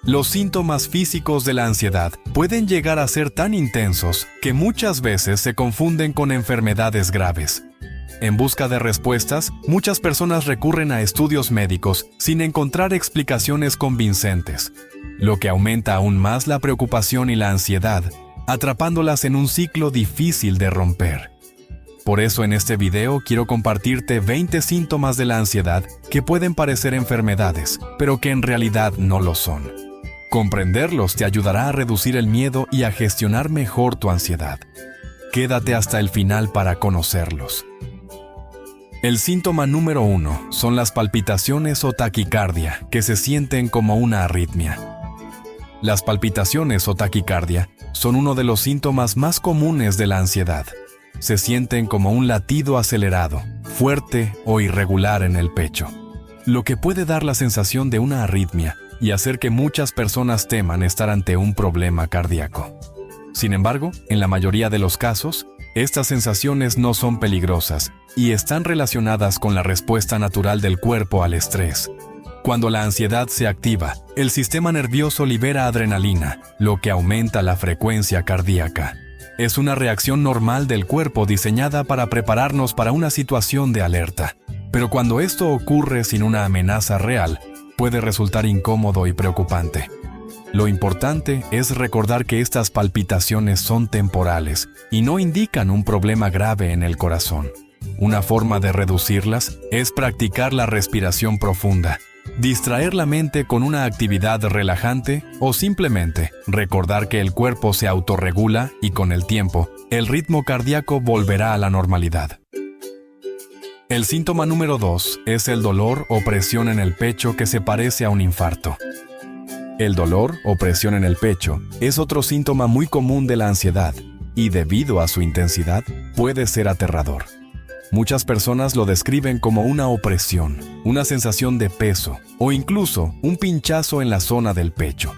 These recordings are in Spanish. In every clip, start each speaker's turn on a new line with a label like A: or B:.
A: Los síntomas físicos de la ansiedad pueden llegar a ser tan intensos que muchas veces se confunden con enfermedades graves. En busca de respuestas, muchas personas recurren a estudios médicos sin encontrar explicaciones convincentes, lo que aumenta aún más la preocupación y la ansiedad, atrapándolas en un ciclo difícil de romper. Por eso en este video quiero compartirte 20 síntomas de la ansiedad que pueden parecer enfermedades, pero que en realidad no lo son. Comprenderlos te ayudará a reducir el miedo y a gestionar mejor tu ansiedad. Quédate hasta el final para conocerlos. El síntoma número 1 son las palpitaciones o taquicardia, que se sienten como una arritmia. Las palpitaciones o taquicardia son uno de los síntomas más comunes de la ansiedad. Se sienten como un latido acelerado, fuerte o irregular en el pecho, lo que puede dar la sensación de una arritmia y hacer que muchas personas teman estar ante un problema cardíaco. Sin embargo, en la mayoría de los casos, estas sensaciones no son peligrosas y están relacionadas con la respuesta natural del cuerpo al estrés. Cuando la ansiedad se activa, el sistema nervioso libera adrenalina, lo que aumenta la frecuencia cardíaca. Es una reacción normal del cuerpo diseñada para prepararnos para una situación de alerta. Pero cuando esto ocurre sin una amenaza real, puede resultar incómodo y preocupante. Lo importante es recordar que estas palpitaciones son temporales y no indican un problema grave en el corazón. Una forma de reducirlas es practicar la respiración profunda, distraer la mente con una actividad relajante o simplemente recordar que el cuerpo se autorregula y con el tiempo, el ritmo cardíaco volverá a la normalidad. El síntoma número 2 es el dolor o presión en el pecho que se parece a un infarto. El dolor o presión en el pecho es otro síntoma muy común de la ansiedad y debido a su intensidad puede ser aterrador. Muchas personas lo describen como una opresión, una sensación de peso o incluso un pinchazo en la zona del pecho,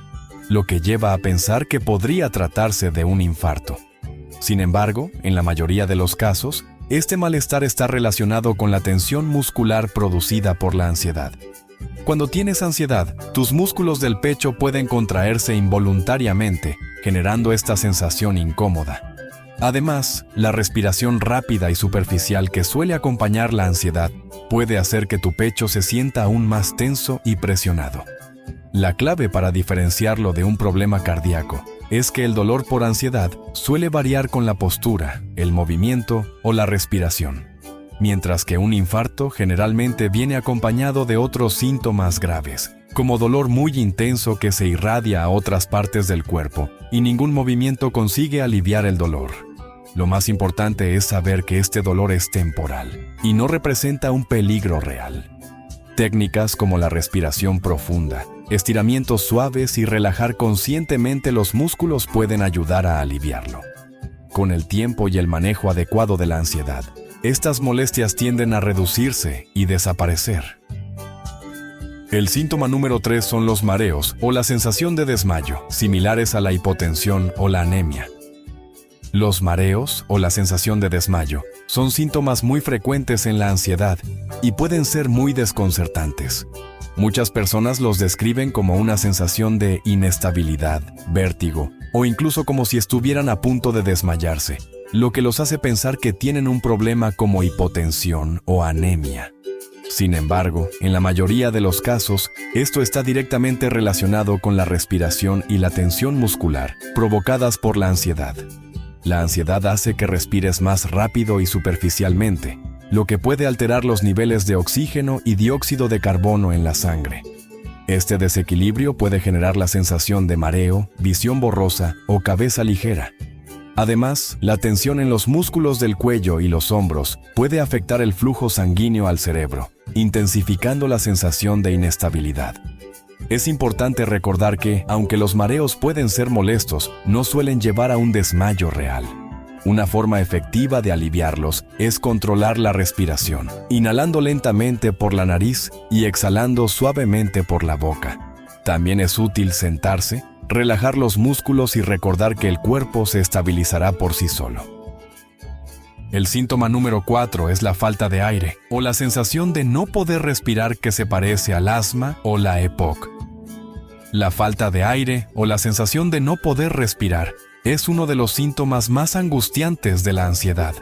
A: lo que lleva a pensar que podría tratarse de un infarto. Sin embargo, en la mayoría de los casos, este malestar está relacionado con la tensión muscular producida por la ansiedad. Cuando tienes ansiedad, tus músculos del pecho pueden contraerse involuntariamente, generando esta sensación incómoda. Además, la respiración rápida y superficial que suele acompañar la ansiedad puede hacer que tu pecho se sienta aún más tenso y presionado. La clave para diferenciarlo de un problema cardíaco es que el dolor por ansiedad suele variar con la postura, el movimiento o la respiración, mientras que un infarto generalmente viene acompañado de otros síntomas graves, como dolor muy intenso que se irradia a otras partes del cuerpo y ningún movimiento consigue aliviar el dolor. Lo más importante es saber que este dolor es temporal y no representa un peligro real. Técnicas como la respiración profunda, estiramientos suaves y relajar conscientemente los músculos pueden ayudar a aliviarlo. Con el tiempo y el manejo adecuado de la ansiedad, estas molestias tienden a reducirse y desaparecer. El síntoma número 3 son los mareos o la sensación de desmayo, similares a la hipotensión o la anemia. Los mareos o la sensación de desmayo son síntomas muy frecuentes en la ansiedad y pueden ser muy desconcertantes. Muchas personas los describen como una sensación de inestabilidad, vértigo o incluso como si estuvieran a punto de desmayarse, lo que los hace pensar que tienen un problema como hipotensión o anemia. Sin embargo, en la mayoría de los casos, esto está directamente relacionado con la respiración y la tensión muscular provocadas por la ansiedad. La ansiedad hace que respires más rápido y superficialmente, lo que puede alterar los niveles de oxígeno y dióxido de carbono en la sangre. Este desequilibrio puede generar la sensación de mareo, visión borrosa o cabeza ligera. Además, la tensión en los músculos del cuello y los hombros puede afectar el flujo sanguíneo al cerebro, intensificando la sensación de inestabilidad. Es importante recordar que, aunque los mareos pueden ser molestos, no suelen llevar a un desmayo real. Una forma efectiva de aliviarlos es controlar la respiración, inhalando lentamente por la nariz y exhalando suavemente por la boca. También es útil sentarse, relajar los músculos y recordar que el cuerpo se estabilizará por sí solo. El síntoma número 4 es la falta de aire o la sensación de no poder respirar que se parece al asma o la EPOC. La falta de aire o la sensación de no poder respirar es uno de los síntomas más angustiantes de la ansiedad.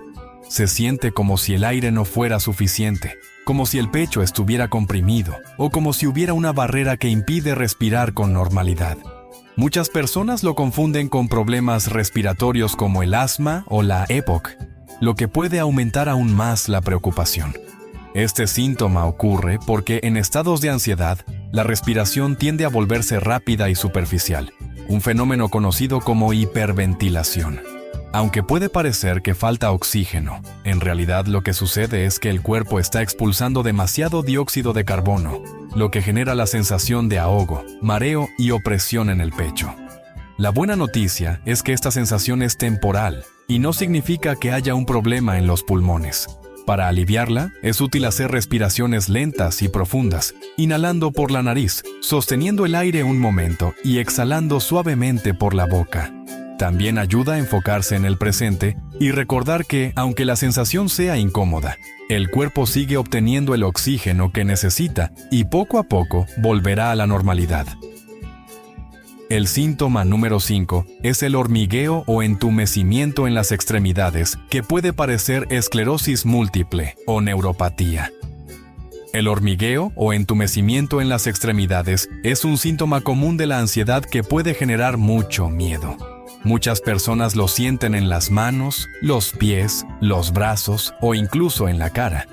A: Se siente como si el aire no fuera suficiente, como si el pecho estuviera comprimido o como si hubiera una barrera que impide respirar con normalidad. Muchas personas lo confunden con problemas respiratorios como el asma o la EPOC, lo que puede aumentar aún más la preocupación. Este síntoma ocurre porque en estados de ansiedad, la respiración tiende a volverse rápida y superficial, un fenómeno conocido como hiperventilación. Aunque puede parecer que falta oxígeno, en realidad lo que sucede es que el cuerpo está expulsando demasiado dióxido de carbono, lo que genera la sensación de ahogo, mareo y opresión en el pecho. La buena noticia es que esta sensación es temporal y no significa que haya un problema en los pulmones. Para aliviarla, es útil hacer respiraciones lentas y profundas, inhalando por la nariz, sosteniendo el aire un momento y exhalando suavemente por la boca. También ayuda a enfocarse en el presente y recordar que, aunque la sensación sea incómoda, el cuerpo sigue obteniendo el oxígeno que necesita y poco a poco volverá a la normalidad. El síntoma número 5 es el hormigueo o entumecimiento en las extremidades, que puede parecer esclerosis múltiple o neuropatía. El hormigueo o entumecimiento en las extremidades es un síntoma común de la ansiedad que puede generar mucho miedo. Muchas personas lo sienten en las manos, los pies, los brazos o incluso en la cara,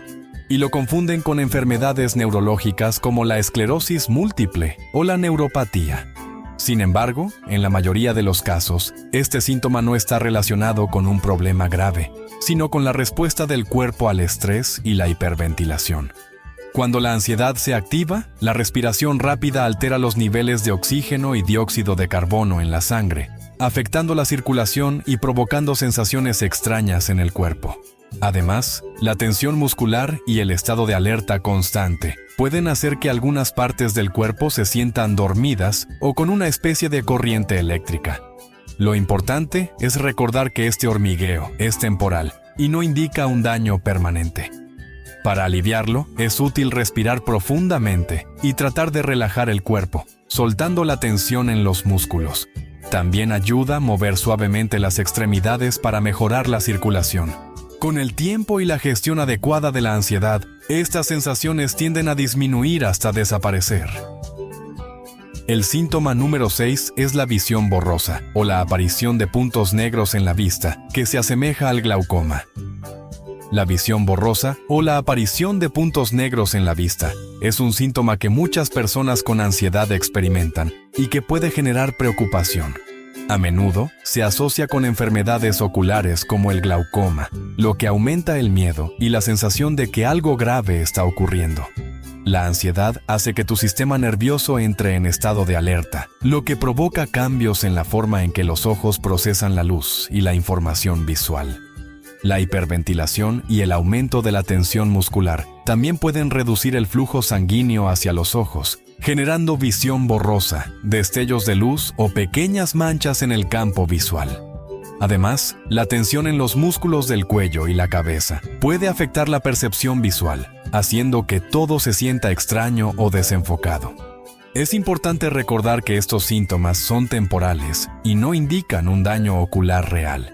A: y lo confunden con enfermedades neurológicas como la esclerosis múltiple o la neuropatía. Sin embargo, en la mayoría de los casos, este síntoma no está relacionado con un problema grave, sino con la respuesta del cuerpo al estrés y la hiperventilación. Cuando la ansiedad se activa, la respiración rápida altera los niveles de oxígeno y dióxido de carbono en la sangre, afectando la circulación y provocando sensaciones extrañas en el cuerpo. Además, la tensión muscular y el estado de alerta constante pueden hacer que algunas partes del cuerpo se sientan dormidas o con una especie de corriente eléctrica. Lo importante es recordar que este hormigueo es temporal y no indica un daño permanente. Para aliviarlo, es útil respirar profundamente y tratar de relajar el cuerpo, soltando la tensión en los músculos. También ayuda a mover suavemente las extremidades para mejorar la circulación. Con el tiempo y la gestión adecuada de la ansiedad, estas sensaciones tienden a disminuir hasta desaparecer. El síntoma número 6 es la visión borrosa, o la aparición de puntos negros en la vista, que se asemeja al glaucoma. La visión borrosa, o la aparición de puntos negros en la vista, es un síntoma que muchas personas con ansiedad experimentan y que puede generar preocupación. A menudo se asocia con enfermedades oculares como el glaucoma, lo que aumenta el miedo y la sensación de que algo grave está ocurriendo. La ansiedad hace que tu sistema nervioso entre en estado de alerta, lo que provoca cambios en la forma en que los ojos procesan la luz y la información visual. La hiperventilación y el aumento de la tensión muscular también pueden reducir el flujo sanguíneo hacia los ojos, generando visión borrosa, destellos de luz o pequeñas manchas en el campo visual. Además, la tensión en los músculos del cuello y la cabeza puede afectar la percepción visual, haciendo que todo se sienta extraño o desenfocado. Es importante recordar que estos síntomas son temporales y no indican un daño ocular real.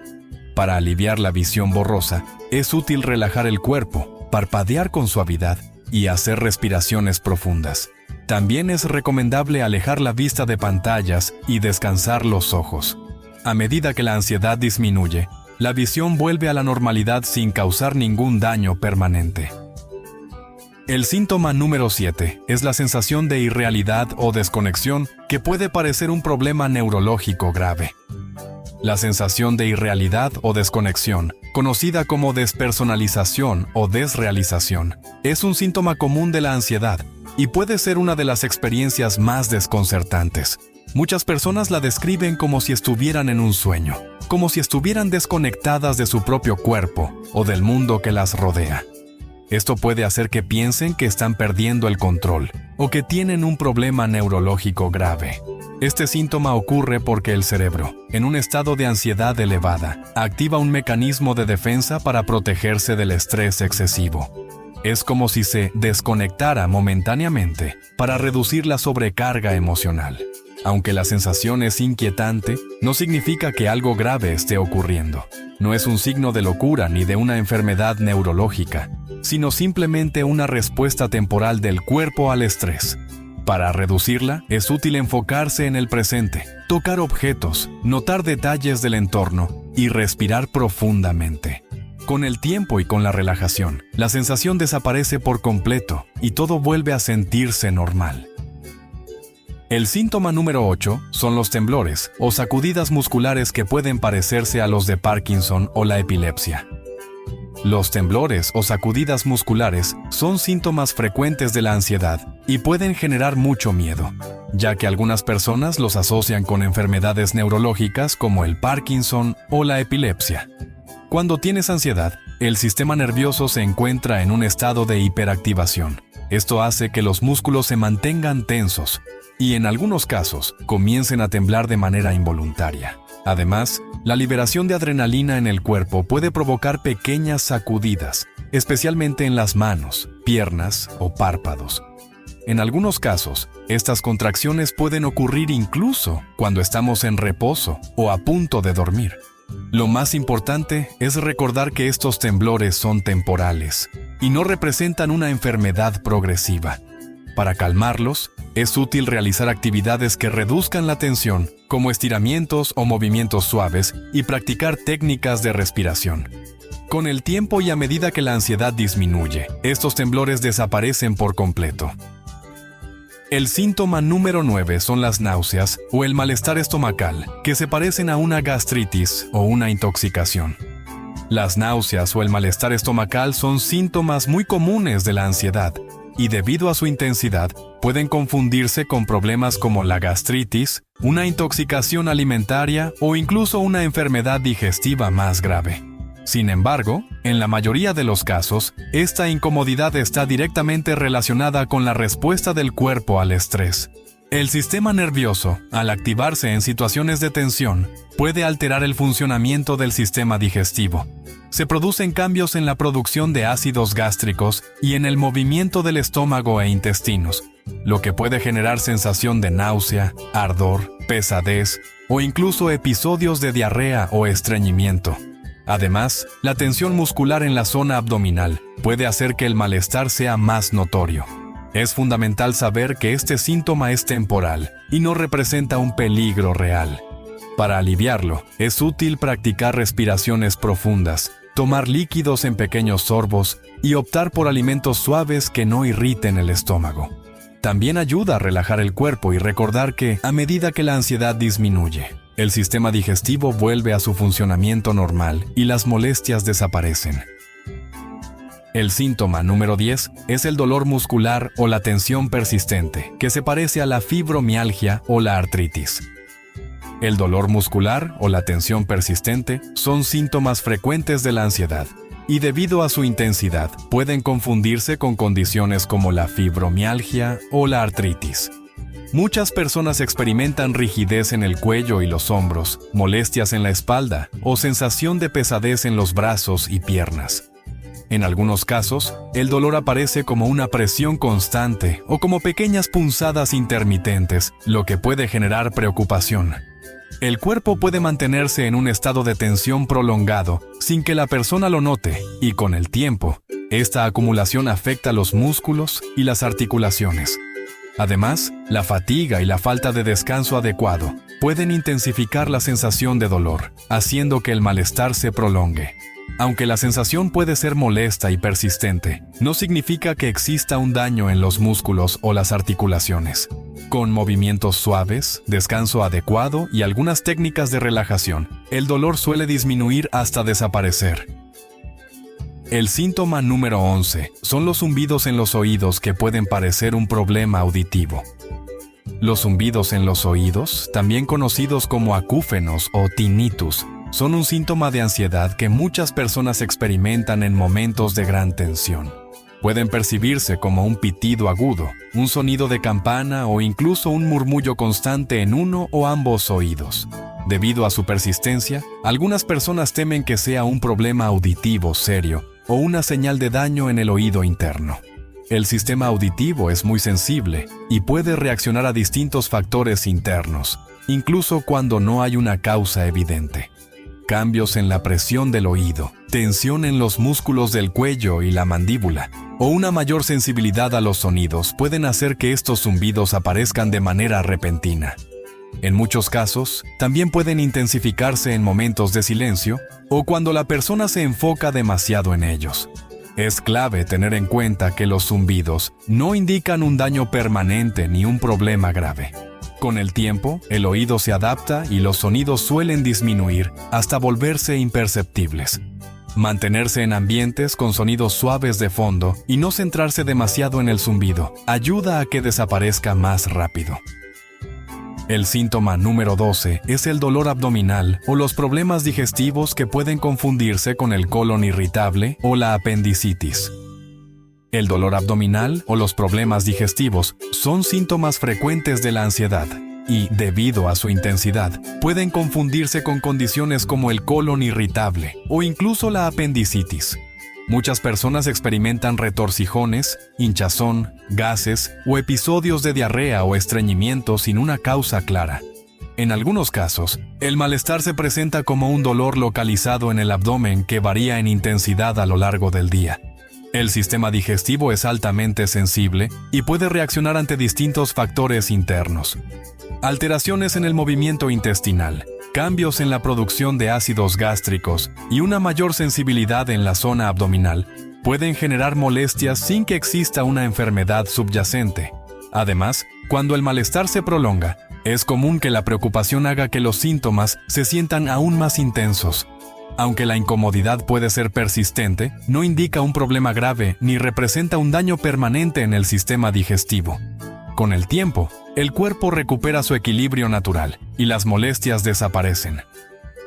A: Para aliviar la visión borrosa, es útil relajar el cuerpo, parpadear con suavidad y hacer respiraciones profundas. También es recomendable alejar la vista de pantallas y descansar los ojos. A medida que la ansiedad disminuye, la visión vuelve a la normalidad sin causar ningún daño permanente. El síntoma número 7 es la sensación de irrealidad o desconexión que puede parecer un problema neurológico grave. La sensación de irrealidad o desconexión, conocida como despersonalización o desrealización, es un síntoma común de la ansiedad y puede ser una de las experiencias más desconcertantes. Muchas personas la describen como si estuvieran en un sueño, como si estuvieran desconectadas de su propio cuerpo o del mundo que las rodea. Esto puede hacer que piensen que están perdiendo el control o que tienen un problema neurológico grave. Este síntoma ocurre porque el cerebro, en un estado de ansiedad elevada, activa un mecanismo de defensa para protegerse del estrés excesivo. Es como si se desconectara momentáneamente para reducir la sobrecarga emocional. Aunque la sensación es inquietante, no significa que algo grave esté ocurriendo. No es un signo de locura ni de una enfermedad neurológica, sino simplemente una respuesta temporal del cuerpo al estrés. Para reducirla, es útil enfocarse en el presente, tocar objetos, notar detalles del entorno y respirar profundamente. Con el tiempo y con la relajación, la sensación desaparece por completo y todo vuelve a sentirse normal. El síntoma número 8 son los temblores o sacudidas musculares que pueden parecerse a los de Parkinson o la epilepsia. Los temblores o sacudidas musculares son síntomas frecuentes de la ansiedad y pueden generar mucho miedo, ya que algunas personas los asocian con enfermedades neurológicas como el Parkinson o la epilepsia. Cuando tienes ansiedad, el sistema nervioso se encuentra en un estado de hiperactivación. Esto hace que los músculos se mantengan tensos y en algunos casos comiencen a temblar de manera involuntaria. Además, la liberación de adrenalina en el cuerpo puede provocar pequeñas sacudidas, especialmente en las manos, piernas o párpados. En algunos casos, estas contracciones pueden ocurrir incluso cuando estamos en reposo o a punto de dormir. Lo más importante es recordar que estos temblores son temporales y no representan una enfermedad progresiva. Para calmarlos, es útil realizar actividades que reduzcan la tensión, como estiramientos o movimientos suaves, y practicar técnicas de respiración. Con el tiempo y a medida que la ansiedad disminuye, estos temblores desaparecen por completo. El síntoma número 9 son las náuseas o el malestar estomacal, que se parecen a una gastritis o una intoxicación. Las náuseas o el malestar estomacal son síntomas muy comunes de la ansiedad, y debido a su intensidad, pueden confundirse con problemas como la gastritis, una intoxicación alimentaria o incluso una enfermedad digestiva más grave. Sin embargo, en la mayoría de los casos, esta incomodidad está directamente relacionada con la respuesta del cuerpo al estrés. El sistema nervioso, al activarse en situaciones de tensión, puede alterar el funcionamiento del sistema digestivo. Se producen cambios en la producción de ácidos gástricos y en el movimiento del estómago e intestinos, lo que puede generar sensación de náusea, ardor, pesadez o incluso episodios de diarrea o estreñimiento. Además, la tensión muscular en la zona abdominal puede hacer que el malestar sea más notorio. Es fundamental saber que este síntoma es temporal y no representa un peligro real. Para aliviarlo, es útil practicar respiraciones profundas, tomar líquidos en pequeños sorbos y optar por alimentos suaves que no irriten el estómago. También ayuda a relajar el cuerpo y recordar que, a medida que la ansiedad disminuye, el sistema digestivo vuelve a su funcionamiento normal y las molestias desaparecen. El síntoma número 10 es el dolor muscular o la tensión persistente, que se parece a la fibromialgia o la artritis. El dolor muscular o la tensión persistente son síntomas frecuentes de la ansiedad y debido a su intensidad pueden confundirse con condiciones como la fibromialgia o la artritis. Muchas personas experimentan rigidez en el cuello y los hombros, molestias en la espalda o sensación de pesadez en los brazos y piernas. En algunos casos, el dolor aparece como una presión constante o como pequeñas punzadas intermitentes, lo que puede generar preocupación. El cuerpo puede mantenerse en un estado de tensión prolongado sin que la persona lo note y con el tiempo, esta acumulación afecta los músculos y las articulaciones. Además, la fatiga y la falta de descanso adecuado pueden intensificar la sensación de dolor, haciendo que el malestar se prolongue. Aunque la sensación puede ser molesta y persistente, no significa que exista un daño en los músculos o las articulaciones. Con movimientos suaves, descanso adecuado y algunas técnicas de relajación, el dolor suele disminuir hasta desaparecer. El síntoma número 11 son los zumbidos en los oídos que pueden parecer un problema auditivo. Los zumbidos en los oídos, también conocidos como acúfenos o tinnitus, son un síntoma de ansiedad que muchas personas experimentan en momentos de gran tensión. Pueden percibirse como un pitido agudo, un sonido de campana o incluso un murmullo constante en uno o ambos oídos. Debido a su persistencia, algunas personas temen que sea un problema auditivo serio o una señal de daño en el oído interno. el sistema auditivo es muy sensible y puede reaccionar a distintos factores internos, incluso cuando no hay una causa evidente. Cambios en la presión del oído, tensión en los músculos del cuello y la mandíbula, o una mayor sensibilidad a los sonidos pueden hacer que estos zumbidos aparezcan de manera repentina. En muchos casos, también pueden intensificarse en momentos de silencio o cuando la persona se enfoca demasiado en ellos. Es clave tener en cuenta que los zumbidos no indican un daño permanente ni un problema grave. Con el tiempo, el oído se adapta y los sonidos suelen disminuir hasta volverse imperceptibles. Mantenerse en ambientes con sonidos suaves de fondo y no centrarse demasiado en el zumbido ayuda a que desaparezca más rápido. El síntoma número 12 es el dolor abdominal o los problemas digestivos que pueden confundirse con el colon irritable o la apendicitis. El dolor abdominal o los problemas digestivos son síntomas frecuentes de la ansiedad y, debido a su intensidad, pueden confundirse con condiciones como el colon irritable o incluso la apendicitis. Muchas personas experimentan retorcijones, hinchazón, gases o episodios de diarrea o estreñimiento sin una causa clara. En algunos casos, el malestar se presenta como un dolor localizado en el abdomen que varía en intensidad a lo largo del día. El sistema digestivo es altamente sensible y puede reaccionar ante distintos factores internos. Alteraciones en el movimiento intestinal, cambios en la producción de ácidos gástricos y una mayor sensibilidad en la zona abdominal pueden generar molestias sin que exista una enfermedad subyacente. Además, cuando el malestar se prolonga, es común que la preocupación haga que los síntomas se sientan aún más intensos. Aunque la incomodidad puede ser persistente, no indica un problema grave ni representa un daño permanente en el sistema digestivo. Con el tiempo, el cuerpo recupera su equilibrio natural y las molestias desaparecen.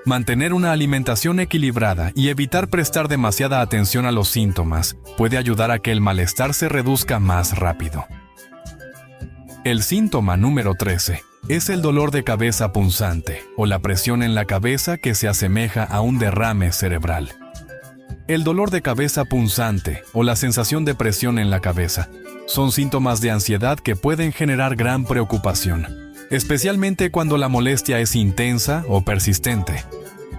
A: Mantener una alimentación equilibrada y evitar prestar demasiada atención a los síntomas puede ayudar a que el malestar se reduzca más rápido. El síntoma número 13 es el dolor de cabeza punzante o la presión en la cabeza que se asemeja a un derrame cerebral. El dolor de cabeza punzante o la sensación de presión en la cabeza son síntomas de ansiedad que pueden generar gran preocupación, especialmente cuando la molestia es intensa o persistente.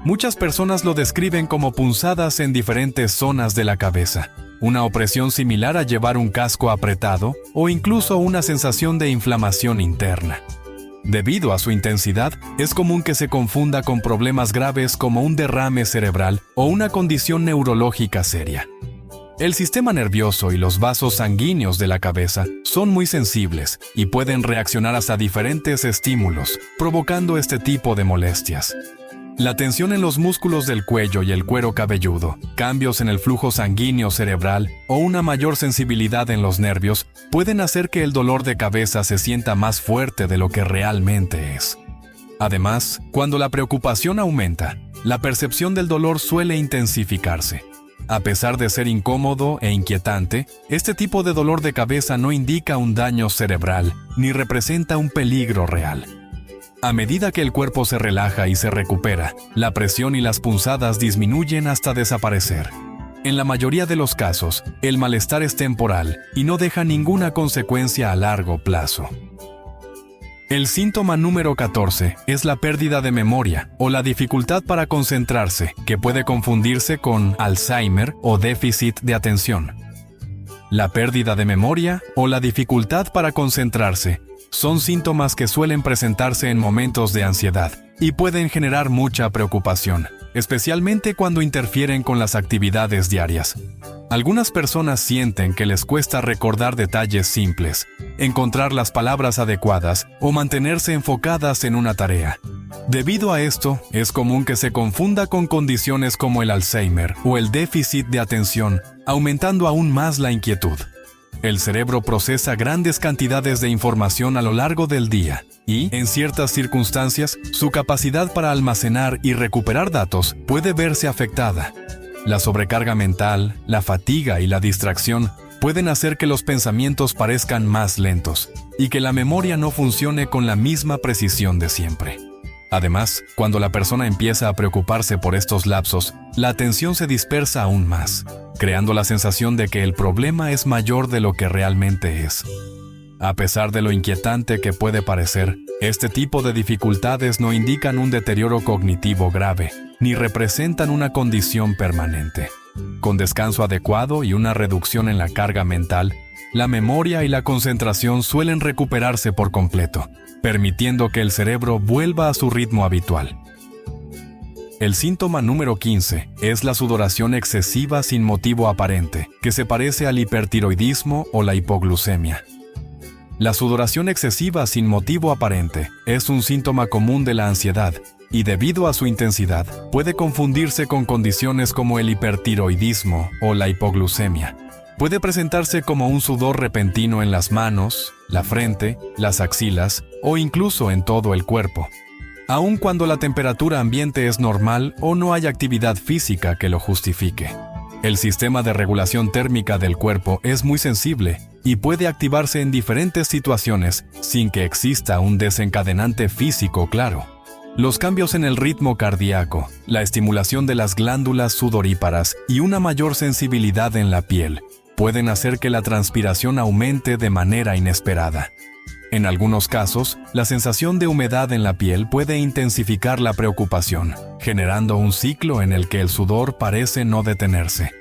A: Muchas personas lo describen como punzadas en diferentes zonas de la cabeza, una opresión similar a llevar un casco apretado o incluso una sensación de inflamación interna. Debido a su intensidad, es común que se confunda con problemas graves como un derrame cerebral o una condición neurológica seria. El sistema nervioso y los vasos sanguíneos de la cabeza son muy sensibles y pueden reaccionar hasta diferentes estímulos, provocando este tipo de molestias. La tensión en los músculos del cuello y el cuero cabelludo, cambios en el flujo sanguíneo cerebral o una mayor sensibilidad en los nervios pueden hacer que el dolor de cabeza se sienta más fuerte de lo que realmente es. Además, cuando la preocupación aumenta, la percepción del dolor suele intensificarse. A pesar de ser incómodo e inquietante, este tipo de dolor de cabeza no indica un daño cerebral ni representa un peligro real. A medida que el cuerpo se relaja y se recupera, la presión y las punzadas disminuyen hasta desaparecer. En la mayoría de los casos, el malestar es temporal y no deja ninguna consecuencia a largo plazo. El síntoma número 14 es la pérdida de memoria o la dificultad para concentrarse, que puede confundirse con Alzheimer o déficit de atención. La pérdida de memoria o la dificultad para concentrarse son síntomas que suelen presentarse en momentos de ansiedad y pueden generar mucha preocupación, especialmente cuando interfieren con las actividades diarias. Algunas personas sienten que les cuesta recordar detalles simples, encontrar las palabras adecuadas o mantenerse enfocadas en una tarea. Debido a esto, es común que se confunda con condiciones como el Alzheimer o el déficit de atención, aumentando aún más la inquietud. El cerebro procesa grandes cantidades de información a lo largo del día y, en ciertas circunstancias, su capacidad para almacenar y recuperar datos puede verse afectada. La sobrecarga mental, la fatiga y la distracción pueden hacer que los pensamientos parezcan más lentos y que la memoria no funcione con la misma precisión de siempre. Además, cuando la persona empieza a preocuparse por estos lapsos, la atención se dispersa aún más, creando la sensación de que el problema es mayor de lo que realmente es. A pesar de lo inquietante que puede parecer, este tipo de dificultades no indican un deterioro cognitivo grave, ni representan una condición permanente. Con descanso adecuado y una reducción en la carga mental, la memoria y la concentración suelen recuperarse por completo, permitiendo que el cerebro vuelva a su ritmo habitual. El síntoma número 15 es la sudoración excesiva sin motivo aparente, que se parece al hipertiroidismo o la hipoglucemia. La sudoración excesiva sin motivo aparente es un síntoma común de la ansiedad y, debido a su intensidad, puede confundirse con condiciones como el hipertiroidismo o la hipoglucemia. Puede presentarse como un sudor repentino en las manos, la frente, las axilas o incluso en todo el cuerpo, aun cuando la temperatura ambiente es normal o no hay actividad física que lo justifique. El sistema de regulación térmica del cuerpo es muy sensible y puede activarse en diferentes situaciones sin que exista un desencadenante físico claro. Los cambios en el ritmo cardíaco, la estimulación de las glándulas sudoríparas y una mayor sensibilidad en la piel pueden hacer que la transpiración aumente de manera inesperada. En algunos casos, la sensación de humedad en la piel puede intensificar la preocupación, generando un ciclo en el que el sudor parece no detenerse.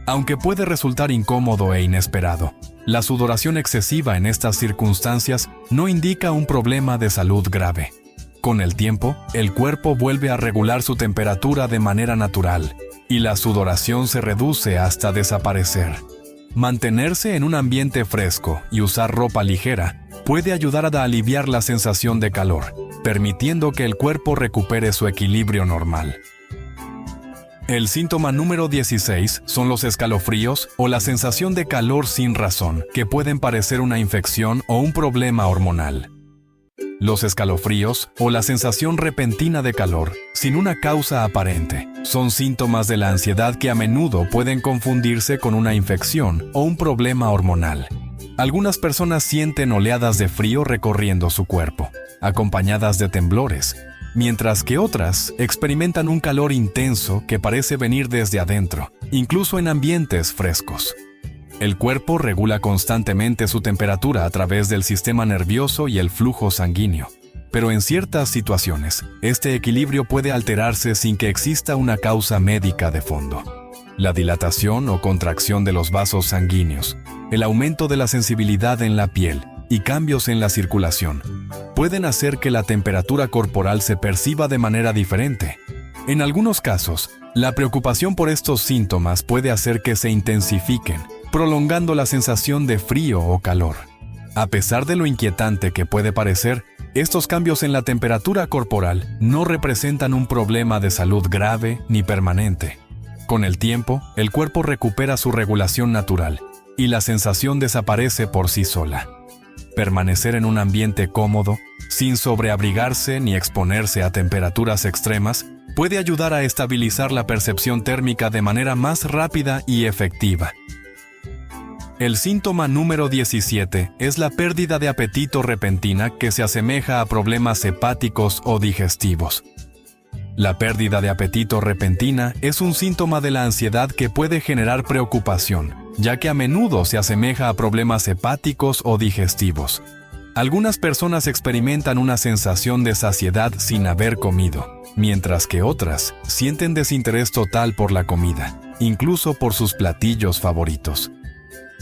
A: Aunque puede resultar incómodo e inesperado, la sudoración excesiva en estas circunstancias no indica un problema de salud grave. Con el tiempo, el cuerpo vuelve a regular su temperatura de manera natural y la sudoración se reduce hasta desaparecer. Mantenerse en un ambiente fresco y usar ropa ligera puede ayudar a aliviar la sensación de calor, permitiendo que el cuerpo recupere su equilibrio normal. El síntoma número 16 son los escalofríos o la sensación de calor sin razón, que pueden parecer una infección o un problema hormonal. Los escalofríos o la sensación repentina de calor, sin una causa aparente, son síntomas de la ansiedad que a menudo pueden confundirse con una infección o un problema hormonal. Algunas personas sienten oleadas de frío recorriendo su cuerpo, acompañadas de temblores, mientras que otras experimentan un calor intenso que parece venir desde adentro, incluso en ambientes frescos. El cuerpo regula constantemente su temperatura a través del sistema nervioso y el flujo sanguíneo, pero en ciertas situaciones, este equilibrio puede alterarse sin que exista una causa médica de fondo. La dilatación o contracción de los vasos sanguíneos, el aumento de la sensibilidad en la piel y cambios en la circulación pueden hacer que la temperatura corporal se perciba de manera diferente. En algunos casos, la preocupación por estos síntomas puede hacer que se intensifiquen, prolongando la sensación de frío o calor. A pesar de lo inquietante que puede parecer, estos cambios en la temperatura corporal no representan un problema de salud grave ni permanente. Con el tiempo, el cuerpo recupera su regulación natural y la sensación desaparece por sí sola. Permanecer en un ambiente cómodo, sin sobreabrigarse ni exponerse a temperaturas extremas, puede ayudar a estabilizar la percepción térmica de manera más rápida y efectiva. El síntoma número 17 es la pérdida de apetito repentina que se asemeja a problemas hepáticos o digestivos. La pérdida de apetito repentina es un síntoma de la ansiedad que puede generar preocupación, ya que a menudo se asemeja a problemas hepáticos o digestivos. Algunas personas experimentan una sensación de saciedad sin haber comido, mientras que otras sienten desinterés total por la comida, incluso por sus platillos favoritos.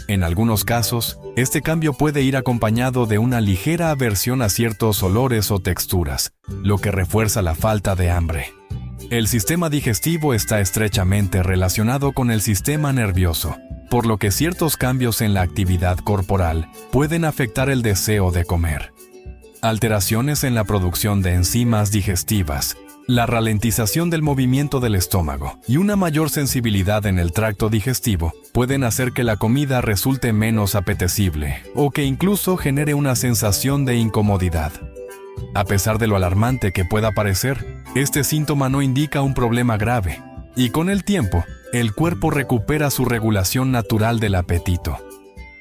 A: En algunos casos, este cambio puede ir acompañado de una ligera aversión a ciertos olores o texturas, lo que refuerza la falta de hambre. El sistema digestivo está estrechamente relacionado con el sistema nervioso, por lo que ciertos cambios en la actividad corporal pueden afectar el deseo de comer. Alteraciones en la producción de enzimas digestivas, la ralentización del movimiento del estómago y una mayor sensibilidad en el tracto digestivo pueden hacer que la comida resulte menos apetecible o que incluso genere una sensación de incomodidad. A pesar de lo alarmante que pueda parecer, este síntoma no indica un problema grave, y con el tiempo, el cuerpo recupera su regulación natural del apetito.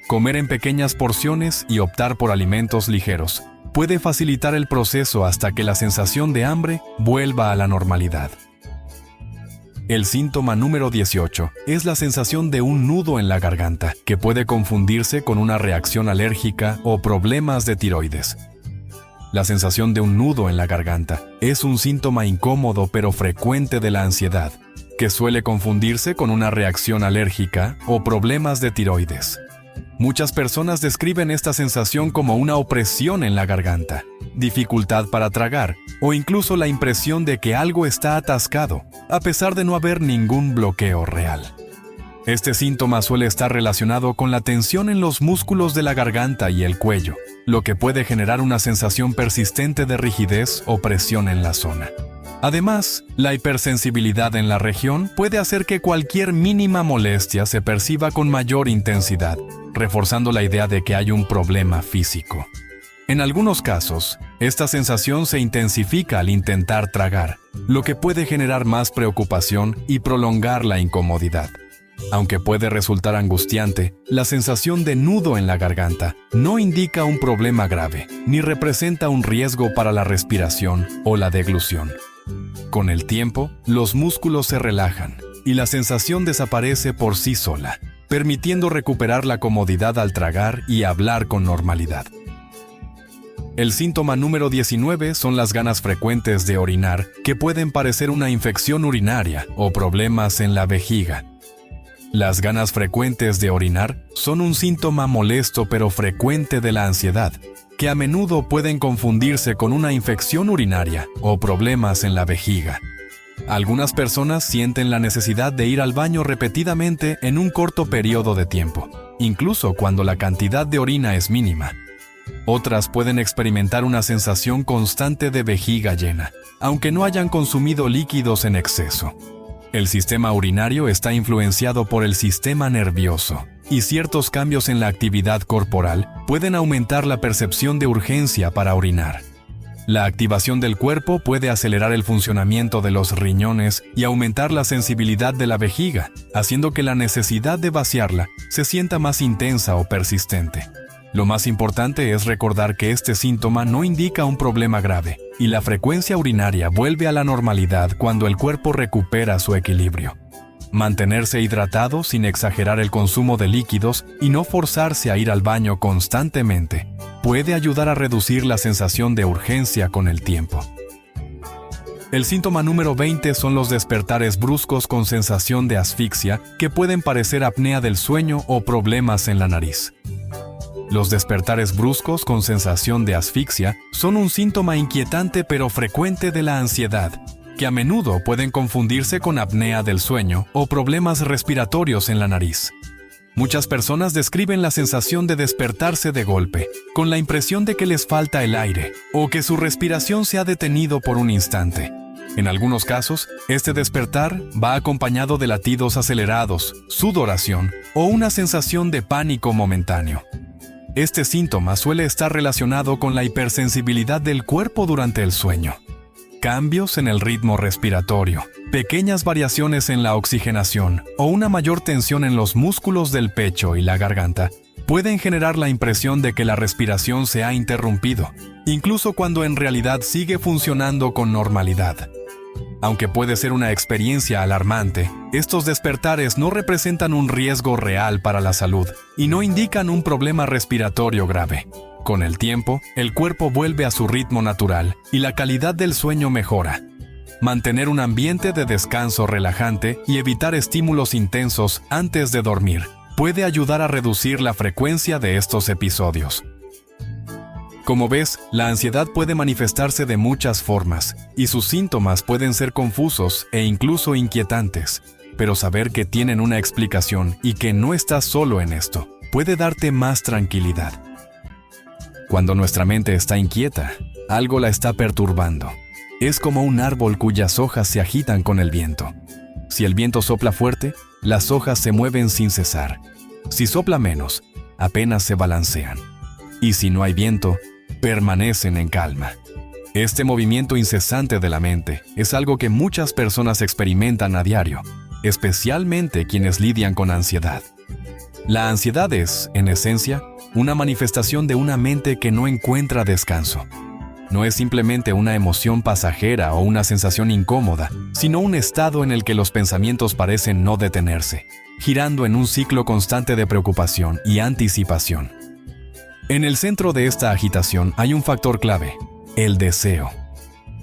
A: Comer en pequeñas porciones y optar por alimentos ligeros puede facilitar el proceso hasta que la sensación de hambre vuelva a la normalidad. El síntoma número 18 es la sensación de un nudo en la garganta, que puede confundirse con una reacción alérgica o problemas de tiroides. La sensación de un nudo en la garganta es un síntoma incómodo pero frecuente de la ansiedad, que suele confundirse con una reacción alérgica o problemas de tiroides. Muchas personas describen esta sensación como una opresión en la garganta, dificultad para tragar o incluso la impresión de que algo está atascado, a pesar de no haber ningún bloqueo real. Este síntoma suele estar relacionado con la tensión en los músculos de la garganta y el cuello, lo que puede generar una sensación persistente de rigidez o presión en la zona. Además, la hipersensibilidad en la región puede hacer que cualquier mínima molestia se perciba con mayor intensidad, reforzando la idea de que hay un problema físico. En algunos casos, esta sensación se intensifica al intentar tragar, lo que puede generar más preocupación y prolongar la incomodidad. Aunque puede resultar angustiante, la sensación de nudo en la garganta no indica un problema grave, ni representa un riesgo para la respiración o la deglución. Con el tiempo, los músculos se relajan y la sensación desaparece por sí sola, permitiendo recuperar la comodidad al tragar y hablar con normalidad. El síntoma número 19 son las ganas frecuentes de orinar, que pueden parecer una infección urinaria o problemas en la vejiga. Las ganas frecuentes de orinar son un síntoma molesto pero frecuente de la ansiedad, que a menudo pueden confundirse con una infección urinaria o problemas en la vejiga. Algunas personas sienten la necesidad de ir al baño repetidamente en un corto periodo de tiempo, incluso cuando la cantidad de orina es mínima. Otras pueden experimentar una sensación constante de vejiga llena, aunque no hayan consumido líquidos en exceso. El sistema urinario está influenciado por el sistema nervioso, y ciertos cambios en la actividad corporal pueden aumentar la percepción de urgencia para orinar. La activación del cuerpo puede acelerar el funcionamiento de los riñones y aumentar la sensibilidad de la vejiga, haciendo que la necesidad de vaciarla se sienta más intensa o persistente. Lo más importante es recordar que este síntoma no indica un problema grave, y la frecuencia urinaria vuelve a la normalidad cuando el cuerpo recupera su equilibrio. Mantenerse hidratado sin exagerar el consumo de líquidos y no forzarse a ir al baño constantemente puede ayudar a reducir la sensación de urgencia con el tiempo. El síntoma número 20 son los despertares bruscos con sensación de asfixia que pueden parecer apnea del sueño o problemas en la nariz. Los despertares bruscos con sensación de asfixia son un síntoma inquietante pero frecuente de la ansiedad, que a menudo pueden confundirse con apnea del sueño o problemas respiratorios en la nariz. Muchas personas describen la sensación de despertarse de golpe, con la impresión de que les falta el aire o que su respiración se ha detenido por un instante. En algunos casos, este despertar va acompañado de latidos acelerados, sudoración o una sensación de pánico momentáneo. Este síntoma suele estar relacionado con la hipersensibilidad del cuerpo durante el sueño. Cambios en el ritmo respiratorio, pequeñas variaciones en la oxigenación o una mayor tensión en los músculos del pecho y la garganta pueden generar la impresión de que la respiración se ha interrumpido, incluso cuando en realidad sigue funcionando con normalidad. Aunque puede ser una experiencia alarmante, estos despertares no representan un riesgo real para la salud y no indican un problema respiratorio grave. Con el tiempo, el cuerpo vuelve a su ritmo natural y la calidad del sueño mejora. Mantener un ambiente de descanso relajante y evitar estímulos intensos antes de dormir puede ayudar a reducir la frecuencia de estos episodios. Como ves, la ansiedad puede manifestarse de muchas formas, y sus síntomas pueden ser confusos e incluso inquietantes, pero saber que tienen una explicación y que no estás solo en esto, puede darte más tranquilidad. Cuando nuestra mente está inquieta, algo la está perturbando. Es como un árbol cuyas hojas se agitan con el viento. Si el viento sopla fuerte, las hojas se mueven sin cesar. Si sopla menos, apenas se balancean. Y si no hay viento, permanecen en calma. Este movimiento incesante de la mente es algo que muchas personas experimentan a diario, especialmente quienes lidian con ansiedad. La ansiedad es, en esencia, una manifestación de una mente que no encuentra descanso. no es simplemente una emoción pasajera o una sensación incómoda, sino un estado en el que los pensamientos parecen no detenerse, girando en un ciclo constante de preocupación y anticipación. En el centro de esta agitación hay un factor clave: el deseo.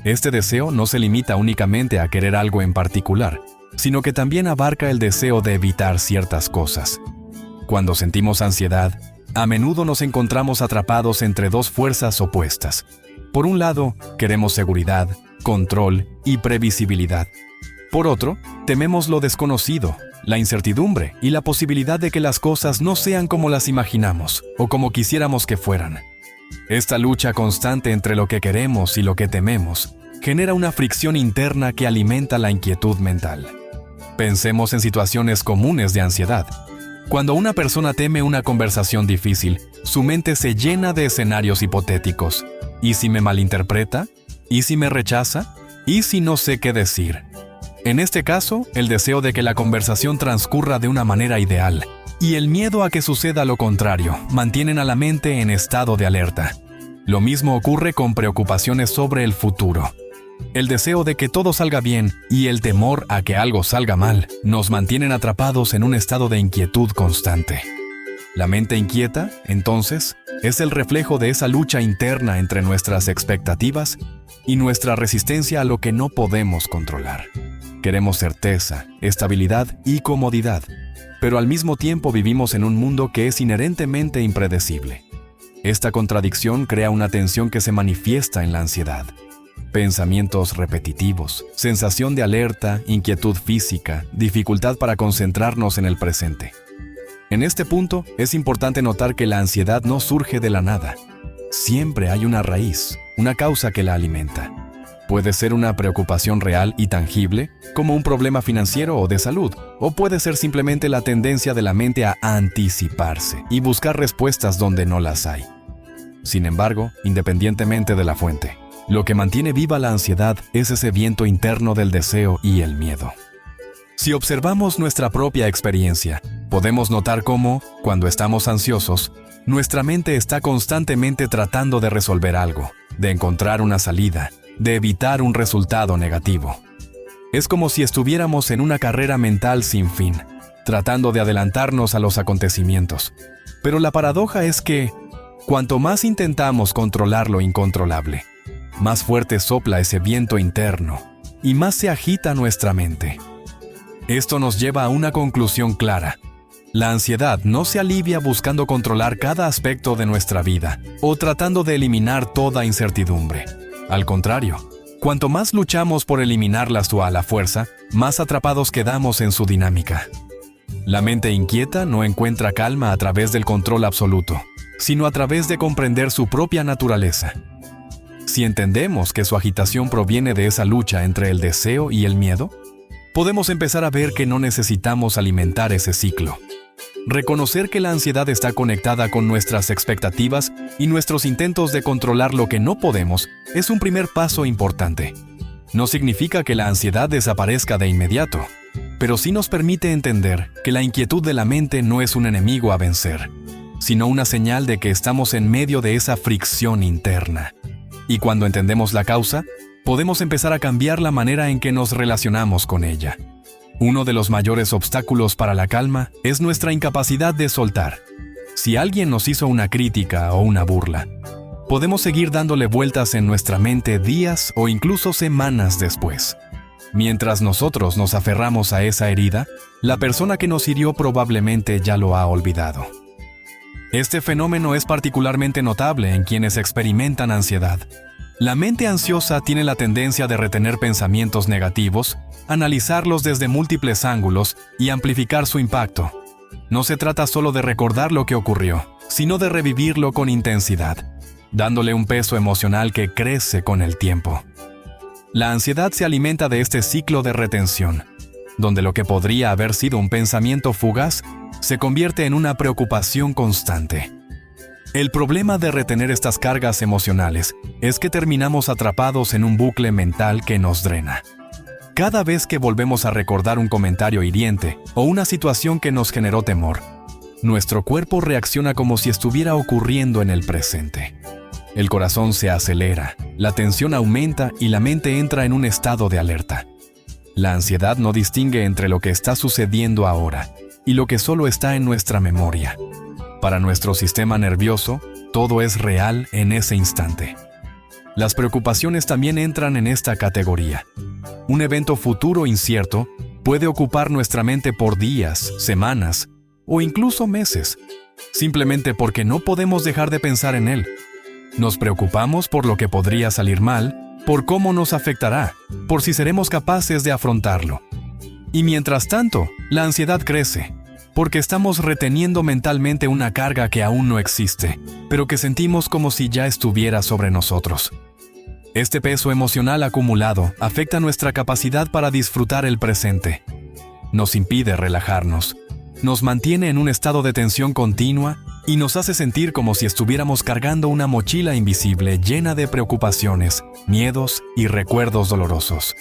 A: Este deseo no se limita únicamente a querer algo en particular, sino que también abarca el deseo de evitar ciertas cosas. Cuando sentimos ansiedad, a menudo nos encontramos atrapados entre dos fuerzas opuestas. Por un lado, queremos seguridad, control y previsibilidad. Por otro, tememos lo desconocido, la incertidumbre y la posibilidad de que las cosas no sean como las imaginamos o como quisiéramos que fueran. Esta lucha constante entre lo que queremos y lo que tememos genera una fricción interna que alimenta la inquietud mental. Pensemos en situaciones comunes de ansiedad. Cuando una persona teme una conversación difícil, su mente se llena de escenarios hipotéticos. ¿Y si me malinterpreta? ¿Y si me rechaza? ¿Y si no sé qué decir? En este caso, el deseo de que la conversación transcurra de una manera ideal y el miedo a que suceda lo contrario mantienen a la mente en estado de alerta. Lo mismo ocurre con preocupaciones sobre el futuro. El deseo de que todo salga bien y el temor a que algo salga mal nos mantienen atrapados en un estado de inquietud constante. La mente inquieta, entonces, es el reflejo de esa lucha interna entre nuestras expectativas y nuestra resistencia a lo que no podemos controlar. Queremos certeza, estabilidad y comodidad, pero al mismo tiempo vivimos en un mundo que es inherentemente impredecible. Esta contradicción crea una tensión que se manifiesta en la ansiedad. Pensamientos repetitivos, sensación de alerta, inquietud física, dificultad para concentrarnos en el presente. En este punto, es importante notar que la ansiedad no surge de la nada. Siempre hay una raíz, una causa que la alimenta. Puede ser una preocupación real y tangible, como un problema financiero o de salud, o puede ser simplemente la tendencia de la mente a anticiparse y buscar respuestas donde no las hay. Sin embargo, independientemente de la fuente, lo que mantiene viva la ansiedad es ese viento interno del deseo y el miedo. Si observamos nuestra propia experiencia, podemos notar cómo, cuando estamos ansiosos, nuestra mente está constantemente tratando de resolver algo, de encontrar una salida, de evitar un resultado negativo. Es como si estuviéramos en una carrera mental sin fin, tratando de adelantarnos a los acontecimientos. Pero la paradoja es que, cuanto más intentamos controlar lo incontrolable, más fuerte sopla ese viento interno y más se agita nuestra mente. Esto nos lleva a una conclusión clara. La ansiedad no se alivia buscando controlar cada aspecto de nuestra vida o tratando de eliminar toda incertidumbre. Al contrario, cuanto más luchamos por eliminarlas a la fuerza, más atrapados quedamos en su dinámica. La mente inquieta no encuentra calma a través del control absoluto, sino a través de comprender su propia naturaleza. Si entendemos que su agitación proviene de esa lucha entre el deseo y el miedo, podemos empezar a ver que no necesitamos alimentar ese ciclo. Reconocer que la ansiedad está conectada con nuestras expectativas y nuestros intentos de controlar lo que no podemos es un primer paso importante. No significa que la ansiedad desaparezca de inmediato, pero sí nos permite entender que la inquietud de la mente no es un enemigo a vencer, sino una señal de que estamos en medio de esa fricción interna. Y cuando entendemos la causa, podemos empezar a cambiar la manera en que nos relacionamos con ella. Uno de los mayores obstáculos para la calma es nuestra incapacidad de soltar. Si alguien nos hizo una crítica o una burla, podemos seguir dándole vueltas en nuestra mente días o incluso semanas después. Mientras nosotros nos aferramos a esa herida, la persona que nos hirió probablemente ya lo ha olvidado. Este fenómeno es particularmente notable en quienes experimentan ansiedad. La mente ansiosa tiene la tendencia de retener pensamientos negativos, analizarlos desde múltiples ángulos y amplificar su impacto. No se trata solo de recordar lo que ocurrió, sino de revivirlo con intensidad, dándole un peso emocional que crece con el tiempo. La ansiedad se alimenta de este ciclo de retención, donde lo que podría haber sido un pensamiento fugaz se convierte en una preocupación constante. El problema de retener estas cargas emocionales es que terminamos atrapados en un bucle mental que nos drena. Cada vez que volvemos a recordar un comentario hiriente o una situación que nos generó temor, nuestro cuerpo reacciona como si estuviera ocurriendo en el presente. El corazón se acelera, la tensión aumenta y la mente entra en un estado de alerta. La ansiedad no distingue entre lo que está sucediendo ahora y lo que solo está en nuestra memoria. Para nuestro sistema nervioso, todo es real en ese instante. Las preocupaciones también entran en esta categoría. Un evento futuro incierto puede ocupar nuestra mente por días, semanas o incluso meses, simplemente porque no podemos dejar de pensar en él. Nos preocupamos por lo que podría salir mal, por cómo nos afectará, por si seremos capaces de afrontarlo. Y mientras tanto, la ansiedad crece, porque estamos reteniendo mentalmente una carga que aún no existe, pero que sentimos como si ya estuviera sobre nosotros. Este peso emocional acumulado afecta nuestra capacidad para disfrutar el presente. Nos impide relajarnos, nos mantiene en un estado de tensión continua y nos hace sentir como si estuviéramos cargando una mochila invisible llena de preocupaciones, miedos y recuerdos dolorosos.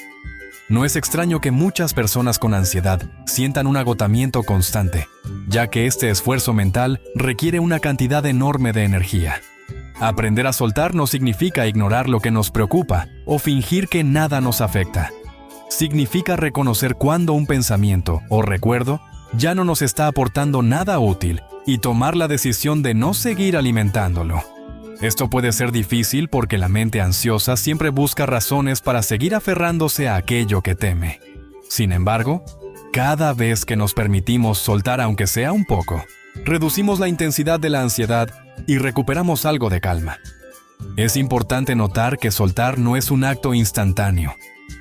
A: No es extraño que muchas personas con ansiedad sientan un agotamiento constante, ya que este esfuerzo mental requiere una cantidad enorme de energía. Aprender a soltar no significa ignorar lo que nos preocupa o fingir que nada nos afecta. Significa reconocer cuando un pensamiento o recuerdo ya no nos está aportando nada útil y tomar la decisión de no seguir alimentándolo. Esto puede ser difícil porque la mente ansiosa siempre busca razones para seguir aferrándose a aquello que teme. Sin embargo, cada vez que nos permitimos soltar aunque sea un poco, reducimos la intensidad de la ansiedad y recuperamos algo de calma. Es importante notar que soltar no es un acto instantáneo,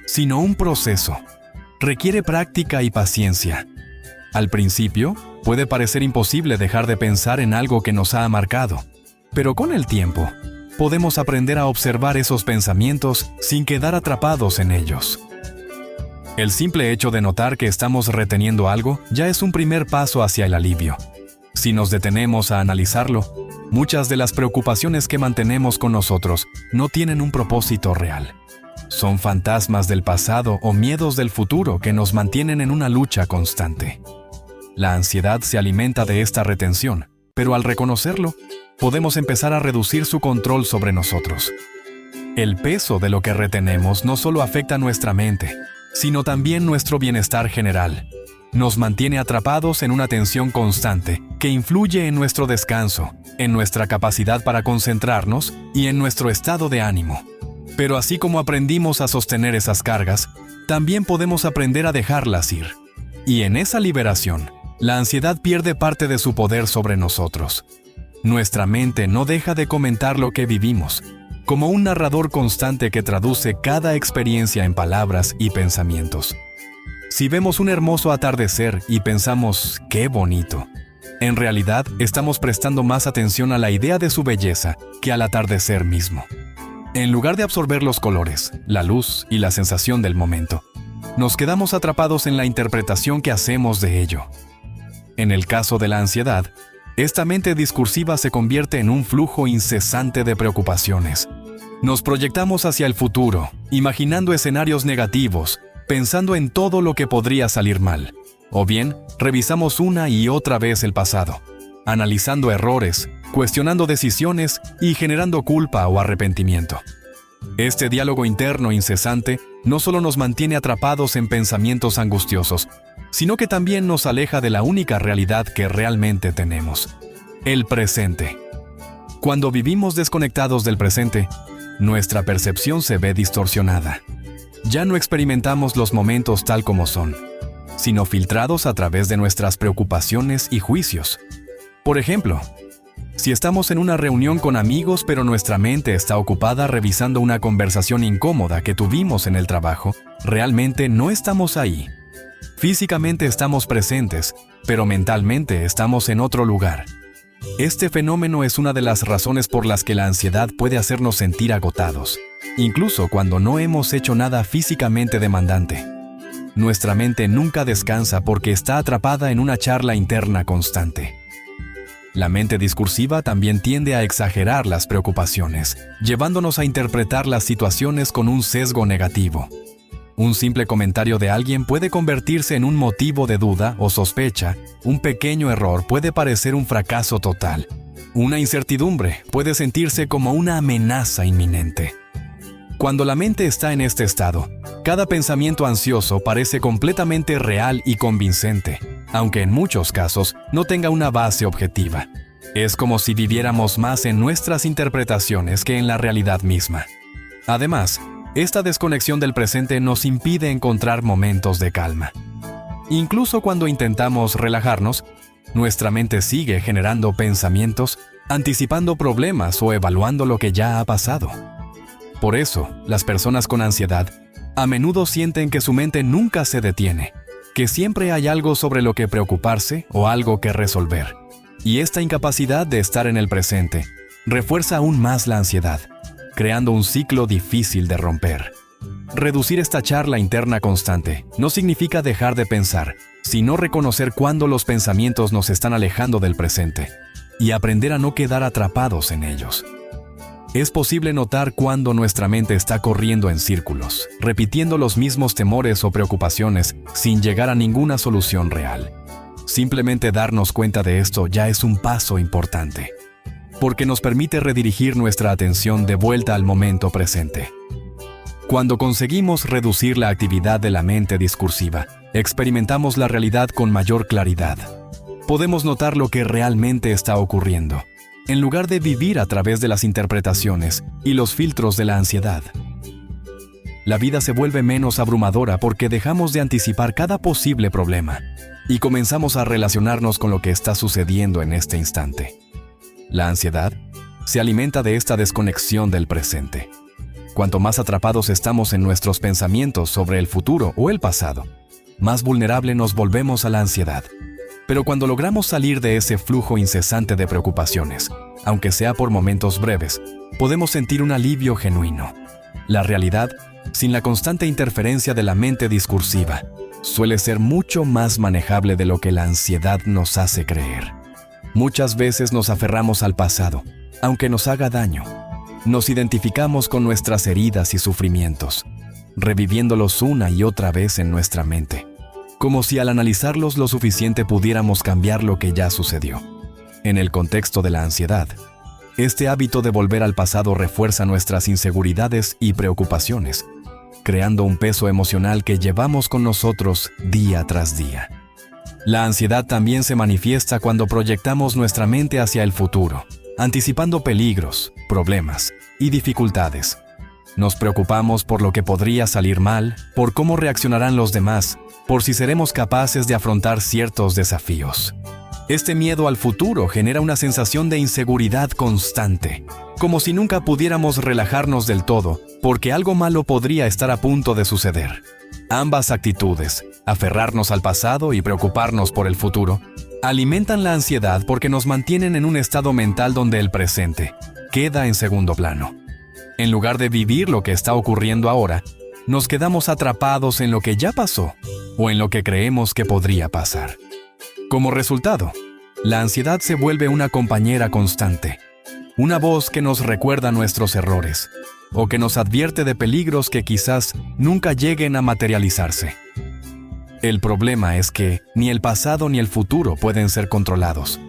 A: sino un proceso. Requiere práctica y paciencia. Al principio, puede parecer imposible dejar de pensar en algo que nos ha marcado, pero con el tiempo, podemos aprender a observar esos pensamientos sin quedar atrapados en ellos. El simple hecho de notar que estamos reteniendo algo ya es un primer paso hacia el alivio. Si nos detenemos a analizarlo, muchas de las preocupaciones que mantenemos con nosotros no tienen un propósito real. Son fantasmas del pasado o miedos del futuro que nos mantienen en una lucha constante. La ansiedad se alimenta de esta retención, pero al reconocerlo, podemos empezar a reducir su control sobre nosotros. El peso de lo que retenemos no solo afecta nuestra mente, sino también nuestro bienestar general. Nos mantiene atrapados en una tensión constante que influye en nuestro descanso, en nuestra capacidad para concentrarnos y en nuestro estado de ánimo. Pero así como aprendimos a sostener esas cargas, también podemos aprender a dejarlas ir. Y en esa liberación, la ansiedad pierde parte de su poder sobre nosotros. Nuestra mente no deja de comentar lo que vivimos, como un narrador constante que traduce cada experiencia en palabras y pensamientos. Si vemos un hermoso atardecer y pensamos, ¡qué bonito!, en realidad estamos prestando más atención a la idea de su belleza que al atardecer mismo. En lugar de absorber los colores, la luz y la sensación del momento, nos quedamos atrapados en la interpretación que hacemos de ello. En el caso de la ansiedad, esta mente discursiva se convierte en un flujo incesante de preocupaciones. Nos proyectamos hacia el futuro, imaginando escenarios negativos, pensando en todo lo que podría salir mal. O bien, revisamos una y otra vez el pasado, analizando errores, cuestionando decisiones y generando culpa o arrepentimiento. Este diálogo interno incesante no solo nos mantiene atrapados en pensamientos angustiosos, sino que también nos aleja de la única realidad que realmente tenemos: el presente. Cuando vivimos desconectados del presente, nuestra percepción se ve distorsionada. Ya no experimentamos los momentos tal como son, sino filtrados a través de nuestras preocupaciones y juicios. Por ejemplo, si estamos en una reunión con amigos pero nuestra mente está ocupada revisando una conversación incómoda que tuvimos en el trabajo, realmente no estamos ahí. Físicamente estamos presentes, pero mentalmente estamos en otro lugar. Este fenómeno es una de las razones por las que la ansiedad puede hacernos sentir agotados, incluso cuando no hemos hecho nada físicamente demandante. Nuestra mente nunca descansa porque está atrapada en una charla interna constante. La mente discursiva también tiende a exagerar las preocupaciones, llevándonos a interpretar las situaciones con un sesgo negativo. Un simple comentario de alguien puede convertirse en un motivo de duda o sospecha. Un pequeño error puede parecer un fracaso total. Una incertidumbre puede sentirse como una amenaza inminente. Cuando la mente está en este estado, cada pensamiento ansioso parece completamente real y convincente, aunque en muchos casos no tenga una base objetiva. Es como si viviéramos más en nuestras interpretaciones que en la realidad misma. Además, esta desconexión del presente nos impide encontrar momentos de calma. Incluso cuando intentamos relajarnos, nuestra mente sigue generando pensamientos, anticipando problemas o evaluando lo que ya ha pasado. Por eso, las personas con ansiedad a menudo sienten que su mente nunca se detiene, que siempre hay algo sobre lo que preocuparse o algo que resolver. Y esta incapacidad de estar en el presente refuerza aún más la ansiedad, creando un ciclo difícil de romper. Reducir esta charla interna constante no significa dejar de pensar, sino reconocer cuándo los pensamientos nos están alejando del presente y aprender a no quedar atrapados en ellos. Es posible notar cuándo nuestra mente está corriendo en círculos, repitiendo los mismos temores o preocupaciones sin llegar a ninguna solución real. Simplemente darnos cuenta de esto ya es un paso importante, porque nos permite redirigir nuestra atención de vuelta al momento presente. Cuando conseguimos reducir la actividad de la mente discursiva, experimentamos la realidad con mayor claridad. Podemos notar lo que realmente está ocurriendo, en lugar de vivir a través de las interpretaciones y los filtros de la ansiedad. La vida se vuelve menos abrumadora porque dejamos de anticipar cada posible problema y comenzamos a relacionarnos con lo que está sucediendo en este instante. La ansiedad se alimenta de esta desconexión del presente. Cuanto más atrapados estamos en nuestros pensamientos sobre el futuro o el pasado, más vulnerable nos volvemos a la ansiedad. Pero cuando logramos salir de ese flujo incesante de preocupaciones, aunque sea por momentos breves, podemos sentir un alivio genuino. La realidad, sin la constante interferencia de la mente discursiva, suele ser mucho más manejable de lo que la ansiedad nos hace creer. Muchas veces nos aferramos al pasado, aunque nos haga daño. Nos identificamos con nuestras heridas y sufrimientos, reviviéndolos una y otra vez en nuestra mente, como si al analizarlos lo suficiente pudiéramos cambiar lo que ya sucedió. En el contexto de la ansiedad, este hábito de volver al pasado refuerza nuestras inseguridades y preocupaciones, creando un peso emocional que llevamos con nosotros día tras día. La ansiedad también se manifiesta cuando proyectamos nuestra mente hacia el futuro, anticipando peligros, problemas y dificultades. Nos preocupamos por lo que podría salir mal, por cómo reaccionarán los demás, por si seremos capaces de afrontar ciertos desafíos. Este miedo al futuro genera una sensación de inseguridad constante, como si nunca pudiéramos relajarnos del todo, porque algo malo podría estar a punto de suceder. Ambas actitudes, aferrarnos al pasado y preocuparnos por el futuro, alimentan la ansiedad porque nos mantienen en un estado mental donde el presente queda en segundo plano. En lugar de vivir lo que está ocurriendo ahora, nos quedamos atrapados en lo que ya pasó o en lo que creemos que podría pasar. Como resultado, la ansiedad se vuelve una compañera constante, una voz que nos recuerda nuestros errores o que nos advierte de peligros que quizás nunca lleguen a materializarse. El problema es que ni el pasado ni el futuro pueden ser controlados.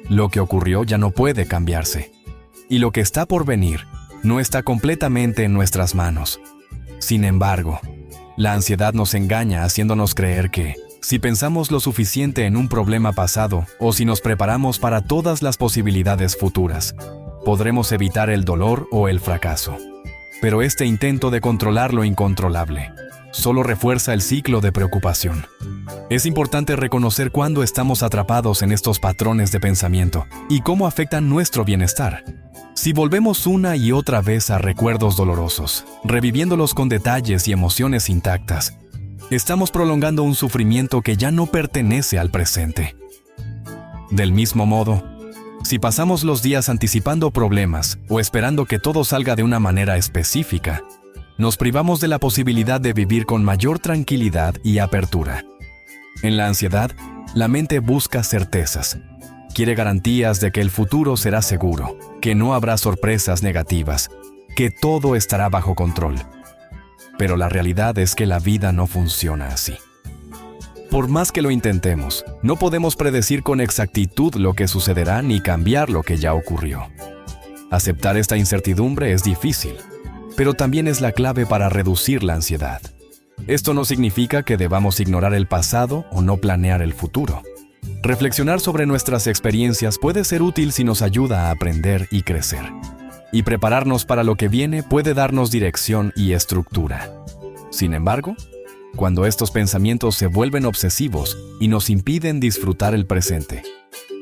A: Lo que ocurrió ya no puede cambiarse, y lo que está por venir no está completamente en nuestras manos. Sin embargo, la ansiedad nos engaña haciéndonos creer que, si pensamos lo suficiente en un problema pasado o si nos preparamos para todas las posibilidades futuras, podremos evitar el dolor o el fracaso. Pero este intento de controlar lo incontrolable solo refuerza el ciclo de preocupación. Es importante reconocer cuándo estamos atrapados en estos patrones de pensamiento y cómo afectan nuestro bienestar. Si volvemos una y otra vez a recuerdos dolorosos, reviviéndolos con detalles y emociones intactas, estamos prolongando un sufrimiento que ya no pertenece al presente. Del mismo modo, si pasamos los días anticipando problemas o esperando que todo salga de una manera específica, nos privamos de la posibilidad de vivir con mayor tranquilidad y apertura. En la ansiedad, la mente busca certezas. Quiere garantías de que el futuro será seguro, que no habrá sorpresas negativas, que todo estará bajo control. Pero la realidad es que la vida no funciona así. Por más que lo intentemos, no podemos predecir con exactitud lo que sucederá ni cambiar lo que ya ocurrió. Aceptar esta incertidumbre es difícil, pero también es la clave para reducir la ansiedad. Esto no significa que debamos ignorar el pasado o no planear el futuro. Reflexionar sobre nuestras experiencias puede ser útil si nos ayuda a aprender y crecer. Y prepararnos para lo que viene puede darnos dirección y estructura. Sin embargo, cuando estos pensamientos se vuelven obsesivos y nos impiden disfrutar el presente,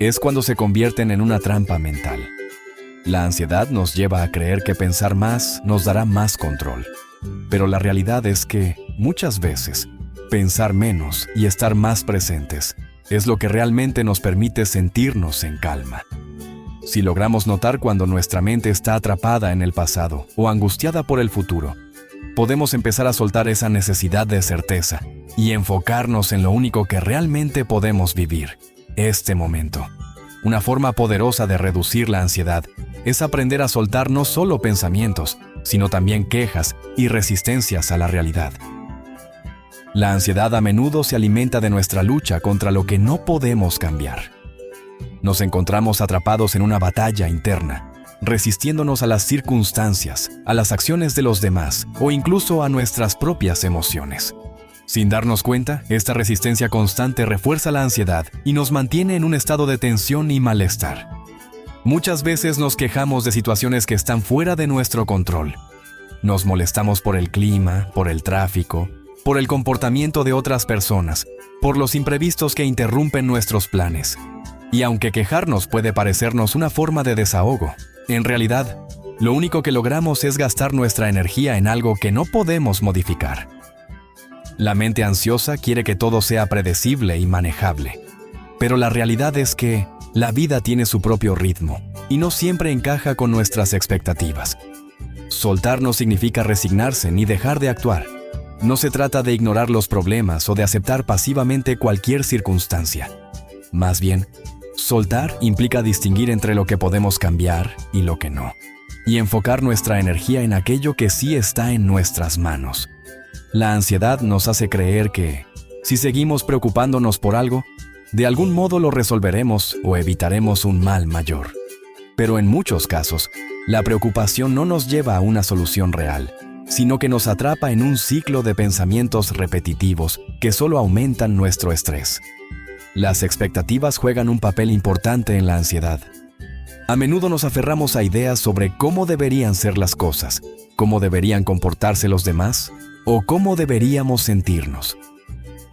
A: es cuando se convierten en una trampa mental. La ansiedad nos lleva a creer que pensar más nos dará más control. Pero la realidad es que, muchas veces, pensar menos y estar más presentes es lo que realmente nos permite sentirnos en calma. Si logramos notar cuando nuestra mente está atrapada en el pasado o angustiada por el futuro, podemos empezar a soltar esa necesidad de certeza y enfocarnos en lo único que realmente podemos vivir, este momento. Una forma poderosa de reducir la ansiedad es aprender a soltar no solo pensamientos, sino también quejas y resistencias a la realidad. La ansiedad a menudo se alimenta de nuestra lucha contra lo que no podemos cambiar. Nos encontramos atrapados en una batalla interna, resistiéndonos a las circunstancias, a las acciones de los demás o incluso a nuestras propias emociones. Sin darnos cuenta, esta resistencia constante refuerza la ansiedad y nos mantiene en un estado de tensión y malestar. Muchas veces nos quejamos de situaciones que están fuera de nuestro control. Nos molestamos por el clima, por el tráfico, por el comportamiento de otras personas, por los imprevistos que interrumpen nuestros planes. Y aunque quejarnos puede parecernos una forma de desahogo, en realidad, lo único que logramos es gastar nuestra energía en algo que no podemos modificar. La mente ansiosa quiere que todo sea predecible y manejable. Pero la realidad es que la vida tiene su propio ritmo y no siempre encaja con nuestras expectativas. Soltar no significa resignarse ni dejar de actuar. No se trata de ignorar los problemas o de aceptar pasivamente cualquier circunstancia. Más bien, soltar implica distinguir entre lo que podemos cambiar y lo que no, y enfocar nuestra energía en aquello que sí está en nuestras manos. La ansiedad nos hace creer que, si seguimos preocupándonos por algo, de algún modo lo resolveremos o evitaremos un mal mayor. Pero en muchos casos, la preocupación no nos lleva a una solución real, sino que nos atrapa en un ciclo de pensamientos repetitivos que solo aumentan nuestro estrés. Las expectativas juegan un papel importante en la ansiedad. A menudo nos aferramos a ideas sobre cómo deberían ser las cosas, cómo deberían comportarse los demás o cómo deberíamos sentirnos.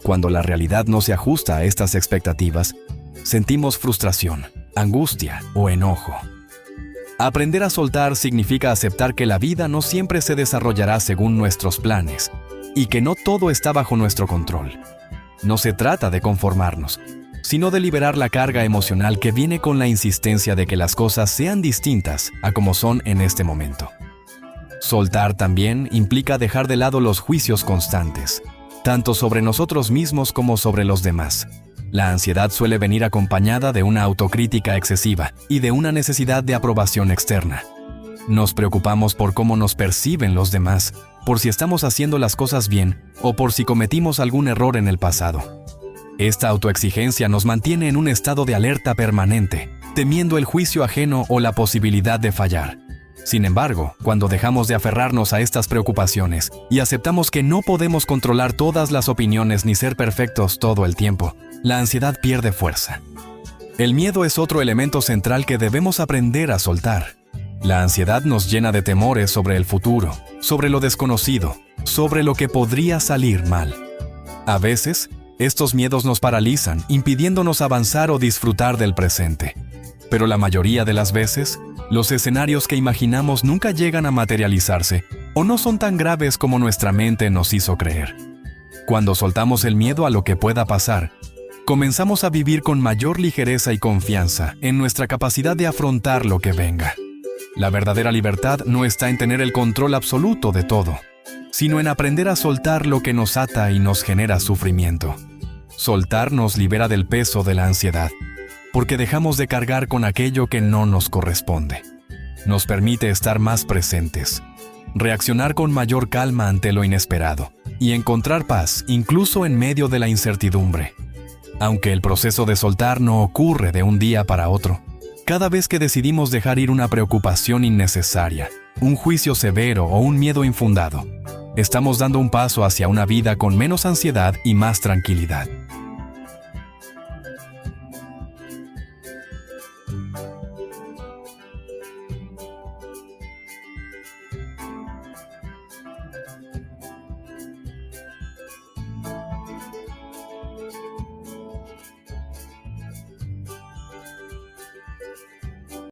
A: Cuando la realidad no se ajusta a estas expectativas, sentimos frustración, angustia o enojo. Aprender a soltar significa aceptar que la vida no siempre se desarrollará según nuestros planes y que no todo está bajo nuestro control. No se trata de conformarnos, sino de liberar la carga emocional que viene con la insistencia de que las cosas sean distintas a como son en este momento. Soltar también implica dejar de lado los juicios constantes, tanto sobre nosotros mismos como sobre los demás. La ansiedad suele venir acompañada de una autocrítica excesiva y de una necesidad de aprobación externa. Nos preocupamos por cómo nos perciben los demás, por si estamos haciendo las cosas bien o por si cometimos algún error en el pasado. Esta autoexigencia nos mantiene en un estado de alerta permanente, temiendo el juicio ajeno o la posibilidad de fallar. Sin embargo, cuando dejamos de aferrarnos a estas preocupaciones y aceptamos que no podemos controlar todas las opiniones ni ser perfectos todo el tiempo, la ansiedad pierde fuerza. El miedo es otro elemento central que debemos aprender a soltar. La ansiedad nos llena de temores sobre el futuro, sobre lo desconocido, sobre lo que podría salir mal. A veces, estos miedos nos paralizan, impidiéndonos avanzar o disfrutar del presente. Pero la mayoría de las veces, los escenarios que imaginamos nunca llegan a materializarse o no son tan graves como nuestra mente nos hizo creer. Cuando soltamos el miedo a lo que pueda pasar, comenzamos a vivir con mayor ligereza y confianza en nuestra capacidad de afrontar lo que venga. La verdadera libertad no está en tener el control absoluto de todo, sino en aprender a soltar lo que nos ata y nos genera sufrimiento. Soltar nos libera del peso de la ansiedad, porque dejamos de cargar con aquello que no nos corresponde. Nos permite estar más presentes, reaccionar con mayor calma ante lo inesperado y encontrar paz incluso en medio de la incertidumbre. Aunque el proceso de soltar no ocurre de un día para otro, cada vez que decidimos dejar ir una preocupación innecesaria, un juicio severo o un miedo infundado, estamos dando un paso hacia una vida con menos ansiedad y más tranquilidad.